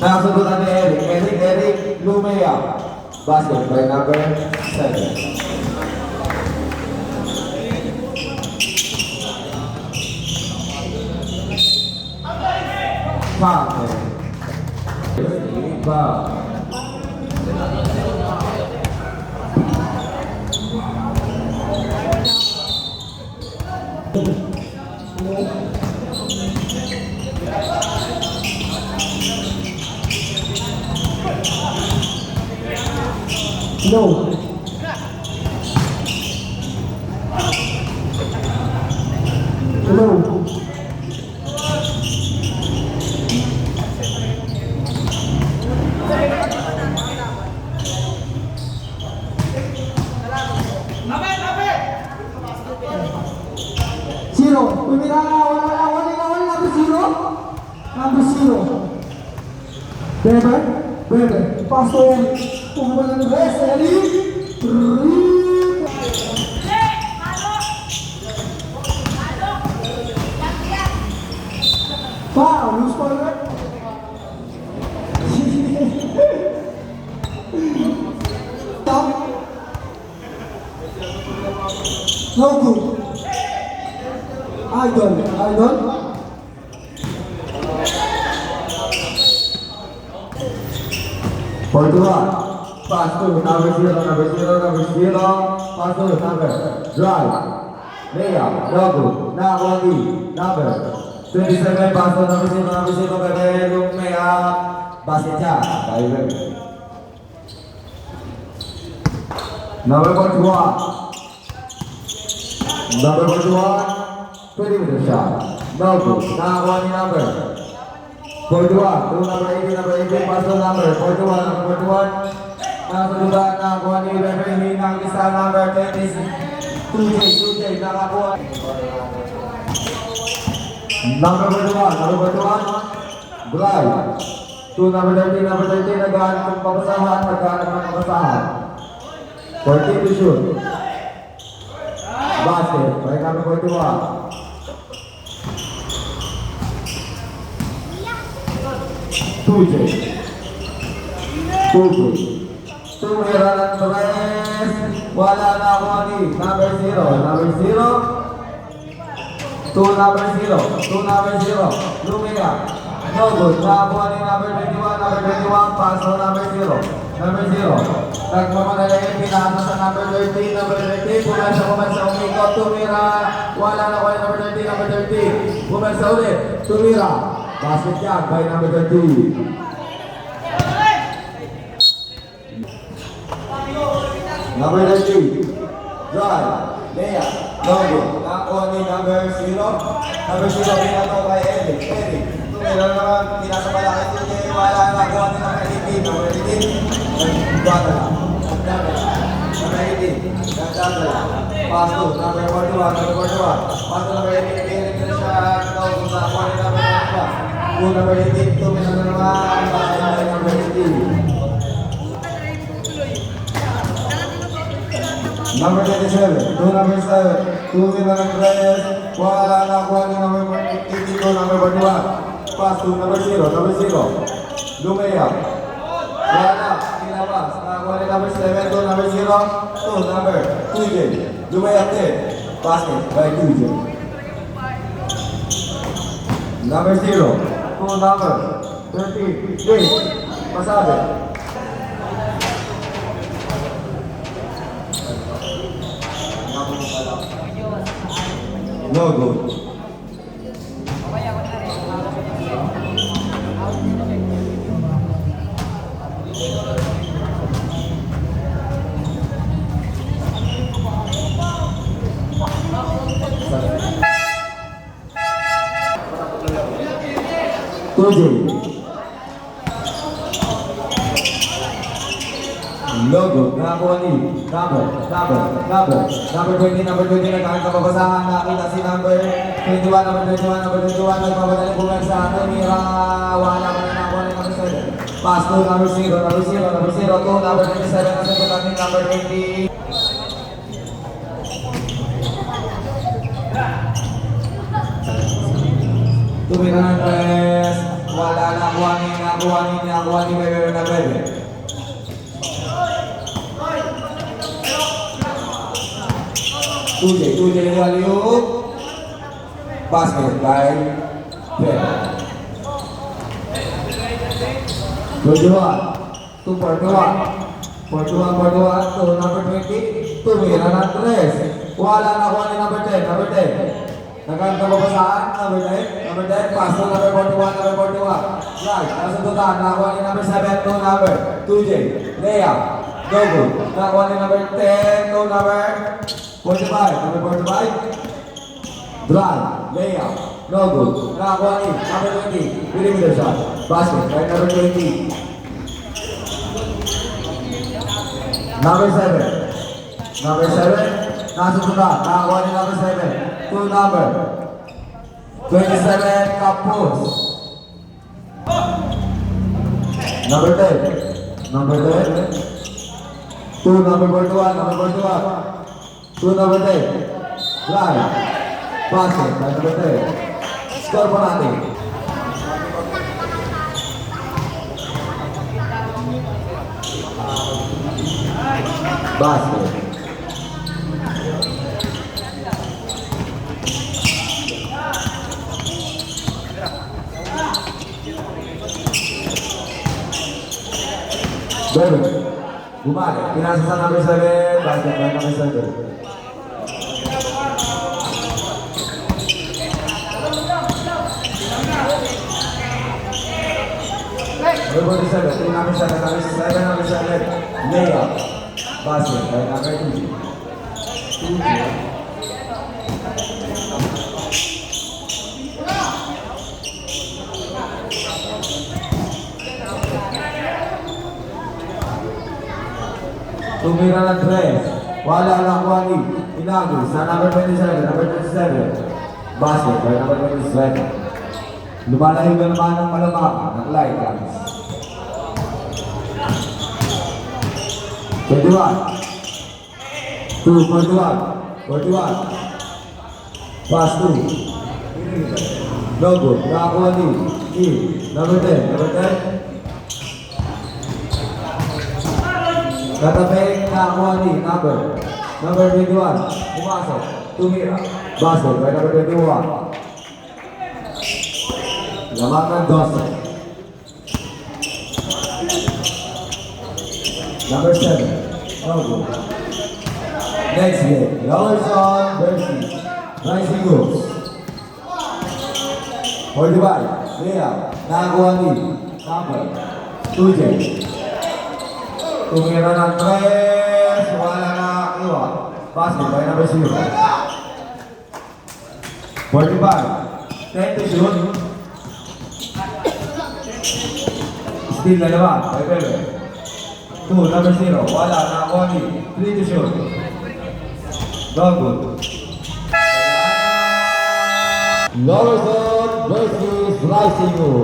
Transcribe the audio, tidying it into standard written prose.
Nakasundutan ni Eric Lumea. Basket by number 7. Foul. No. No. Zero. Tumira. Wala. Number zero. Number zero. Bebe. Pass to Eric. Pumunta ng rest. Eric. Foul. Loose ball, right? Stop. No good. Idol. 41. Pass to number 0. Pass to number. Drive. Layup. No good. Now only number 27. Pass to number 0. Bebe Lumea. Basket siya. Bebe. Number 41. Number 41. 20 with a shot. No good. Now only number 41, number 18, pass to number 41. Nakasundutan na kuha ni Beverly ng isa number 20. 2J, nakakuha. Number 41, Drive. To number 13, naghahanap ng papasahan, 14 to shoot. Basket, by number 41. Tumira ng tres. Wala na ako ni number 0. Number 0. Lumia. No good. Nakakuha ni number 21. Pass to number 0. Nagmamadali. Pinasa sa number 13. Pumansa umikot. Tumira. Wala na ako ni number 13. Pumansa ulit. Tumira. Basket jump by number 30. Number 30. Drive. Layup. No good. Nakakuha ni number 0. Pinato kay Eric. Tumira naman. Pinasa pala kay TJ. Wala na. Nakakuha ni number 18. Number 18. Gagala. Number 18. Gagala. Pass to number 41. Pass to number 18. Eric na siya. Nakakuha ni number 1. Number 18, tumira na naman. Basket number 18. Number 27, number 7. Tumira ng tres. Wala na kuha ni number 18 number 41. Pass to number 0. Lumea. Wala na. Pinabas. Nakakuha ni number 7 to number 0. To number 2J. Lumea 10. Basket by 2J. Number 0. Number 38. Masabi. No good. Logo, nakakuha ni number 20, nagkakaan sa babasahan, nakita si number 21, nagpapadali bumersa, tumira, wala ko na nakakuha ni number 7. Pass to number 0, to number 27, nasagutan ni number 20. Tumira ng press, Wala na nakuha ni Bebe na Bebe. Tuje Waliuk. Basket by Bebe. 2 for 2. To number 20. Tumira ng 3. Wala na kuha ni number 10. Nagkanta ba saan? Number 10. Pass to number 41. Right. Nasututan. Nakuha ni number 7. To number 2J. Layup. No good. Nakuha ni number 10. To number 45. Number 45. Drive. Layup. No good. Nakuha ni number 20. Perimeter shot. Basket. Right. Number 20. Number 7. Nasututan. Nakuha ni number 7. To number 27, Kapus. Number 10. To number 41. To number 10. Drive. Basket. By number 10. Score po natin. Basket. Bebe, bumalik. Pinasa sa number 7. Basket by number 7. Number 47. Number 7. Layup. Basket by number 2. Tumira ng 3. Wala lang kuha ni Inagos sa number 27. Basket by number 27. Lumalayo ka naman ng malamang ng light guys. 21. 41. Pass 2. No good. Nakakuha ni number 10. Katapik nakakuha ni number 21. Pumasok. Tumira. Basket by number 21. Lamang ng 12. Number 7. No good. Next game. Yellerson versus Rising Wolves. 45. Layup. Nakakuha ni number 2J. Tumira ng 3. Wala na iwa. Basket by number 0. 45. 10 to shoot. Still na naman. By Bebe. 2, number 0. Wala na only. 3 to shoot. No good. Yellerson versus Rising Wolves.